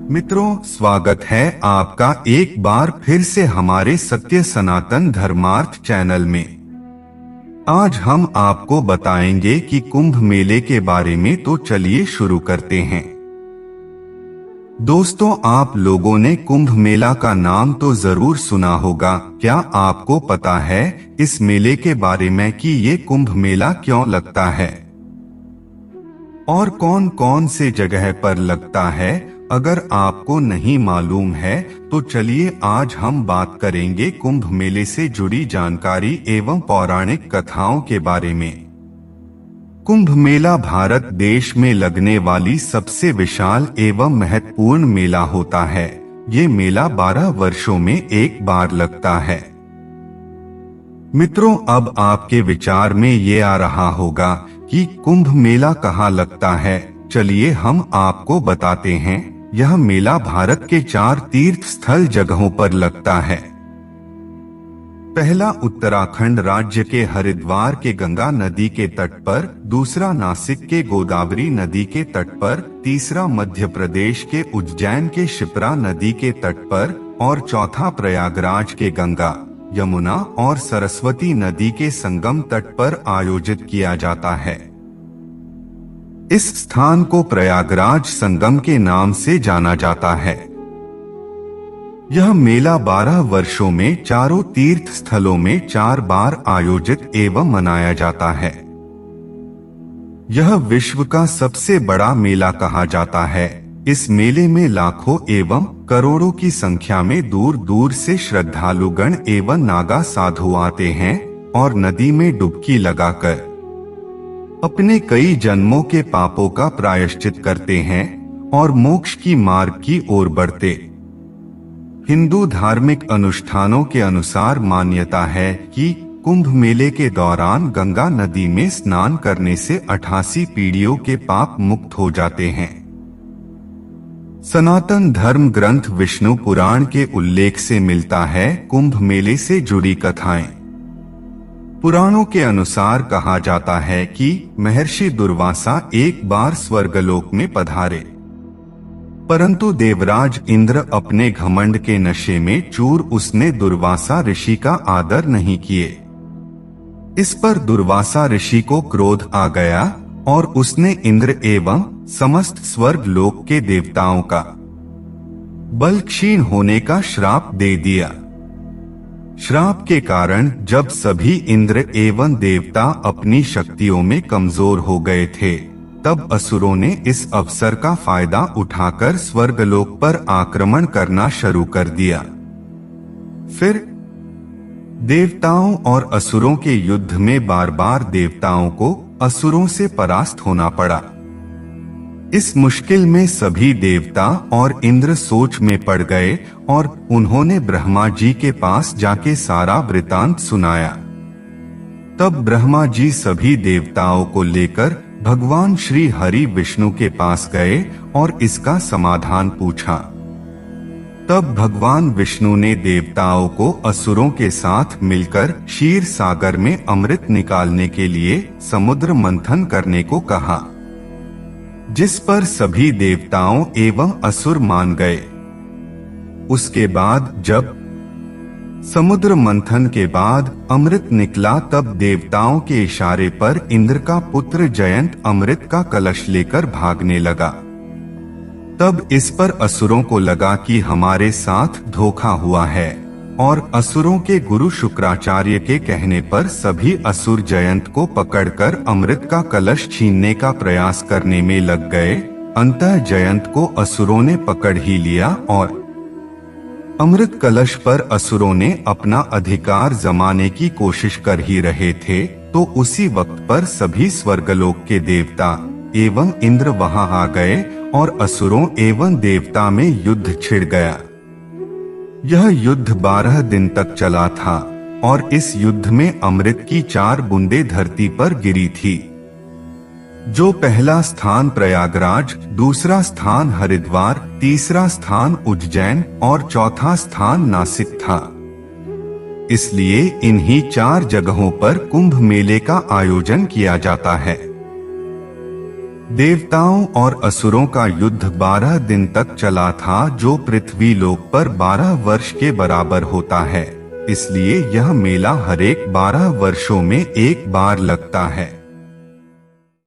मित्रों, स्वागत है आपका एक बार फिर से हमारे सत्य सनातन धर्मार्थ चैनल में। आज हम आपको बताएंगे कि कुंभ मेले के बारे में। तो चलिए शुरू करते हैं। दोस्तों, आप लोगों ने कुंभ मेला का नाम तो जरूर सुना होगा। क्या आपको पता है इस मेले के बारे में कि ये कुंभ मेला क्यों लगता है और कौन कौन से जगह पर लगता है? अगर आपको नहीं मालूम है तो चलिए आज हम बात करेंगे कुंभ मेले से जुड़ी जानकारी एवं पौराणिक कथाओं के बारे में। कुंभ मेला भारत देश में लगने वाली सबसे विशाल एवं महत्वपूर्ण मेला होता है। ये मेला 12 वर्षों में एक बार लगता है। मित्रों, अब आपके विचार में ये आ रहा होगा कि कुंभ मेला कहाँ लगता है। चलिए हम आपको बताते हैं। यह मेला भारत के 4 तीर्थ स्थल जगहों पर लगता है। पहला उत्तराखंड राज्य के हरिद्वार के गंगा नदी के तट पर, दूसरा नासिक के गोदावरी नदी के तट पर, तीसरा मध्य प्रदेश के उज्जैन के शिप्रा नदी के तट पर और चौथा प्रयागराज के गंगा, यमुना और सरस्वती नदी के संगम तट पर आयोजित किया जाता है। इस स्थान को प्रयागराज संगम के नाम से जाना जाता है। यह मेला 12 वर्षों में चारों तीर्थ स्थलों में 4 बार आयोजित एवं मनाया जाता है। यह विश्व का सबसे बड़ा मेला कहा जाता है। इस मेले में लाखों एवं करोड़ों की संख्या में दूर दूर से श्रद्धालुगण एवं नागा साधु आते हैं और नदी में डुबकी लगाकर अपने कई जन्मों के पापों का प्रायश्चित करते हैं और मोक्ष की मार्ग की ओर बढ़ते। हिंदू धार्मिक अनुष्ठानों के अनुसार मान्यता है कि कुंभ मेले के दौरान गंगा नदी में स्नान करने से 88 पीढ़ियों के पाप मुक्त हो जाते हैं। सनातन धर्म ग्रंथ विष्णु पुराण के उल्लेख से मिलता है कुंभ मेले से जुड़ी कथाएं। पुराणों के अनुसार कहा जाता है कि महर्षि दुर्वासा एक बार स्वर्गलोक में पधारे, परंतु देवराज इंद्र अपने घमंड के नशे में चूर उसने दुर्वासा ऋषि का आदर नहीं किए। इस पर दुर्वासा ऋषि को क्रोध आ गया और उसने इंद्र एवं समस्त स्वर्ग लोक के देवताओं का बल क्षीण होने का श्राप दे दिया। श्राप के कारण जब सभी इंद्र एवं देवता अपनी शक्तियों में कमजोर हो गए थे, तब असुरों ने इस अवसर का फायदा उठाकर स्वर्गलोक पर आक्रमण करना शुरू कर दिया। फिर देवताओं और असुरों के युद्ध में बार बार देवताओं को असुरों से परास्त होना पड़ा। इस मुश्किल में सभी देवता और इंद्र सोच में पड़ गए और उन्होंने ब्रह्मा जी के पास जाके सारा वृतांत सुनाया। तब ब्रह्मा जी सभी देवताओं को लेकर भगवान श्री हरि विष्णु के पास गए और इसका समाधान पूछा। तब भगवान विष्णु ने देवताओं को असुरों के साथ मिलकर क्षीर सागर में अमृत निकालने के लिए समुद्र मंथन करने को कहा, जिस पर सभी देवताओं एवं असुर मान गए। उसके बाद जब समुद्र मंथन के बाद अमृत निकला, तब देवताओं के इशारे पर इंद्र का पुत्र जयंत अमृत का कलश लेकर भागने लगा। तब इस पर असुरों को लगा कि हमारे साथ धोखा हुआ है और असुरों के गुरु शुक्राचार्य के कहने पर सभी असुर जयंत को पकड़कर अमृत का कलश छीनने का प्रयास करने में लग गए। अंततः जयंत को असुरों ने पकड़ ही लिया और अमृत कलश पर असुरों ने अपना अधिकार जमाने की कोशिश कर ही रहे थे, तो उसी वक्त पर सभी स्वर्गलोक के देवता एवं इंद्र वहां आ गए और असुरों एवं देवता में युद्ध छिड़ गया। यह युद्ध 12 दिन तक चला था और इस युद्ध में अमृत की 4 बूंदें धरती पर गिरी थी। जो पहला स्थान प्रयागराज, दूसरा स्थान हरिद्वार, तीसरा स्थान उज्जैन और चौथा स्थान नासिक था। इसलिए इन्हीं 4 जगहों पर कुंभ मेले का आयोजन किया जाता है। देवताओं और असुरों का युद्ध 12 दिन तक चला था, जो पृथ्वी लोक पर 12 वर्ष के बराबर होता है। इसलिए यह मेला हरेक 12 वर्षों में एक बार लगता है।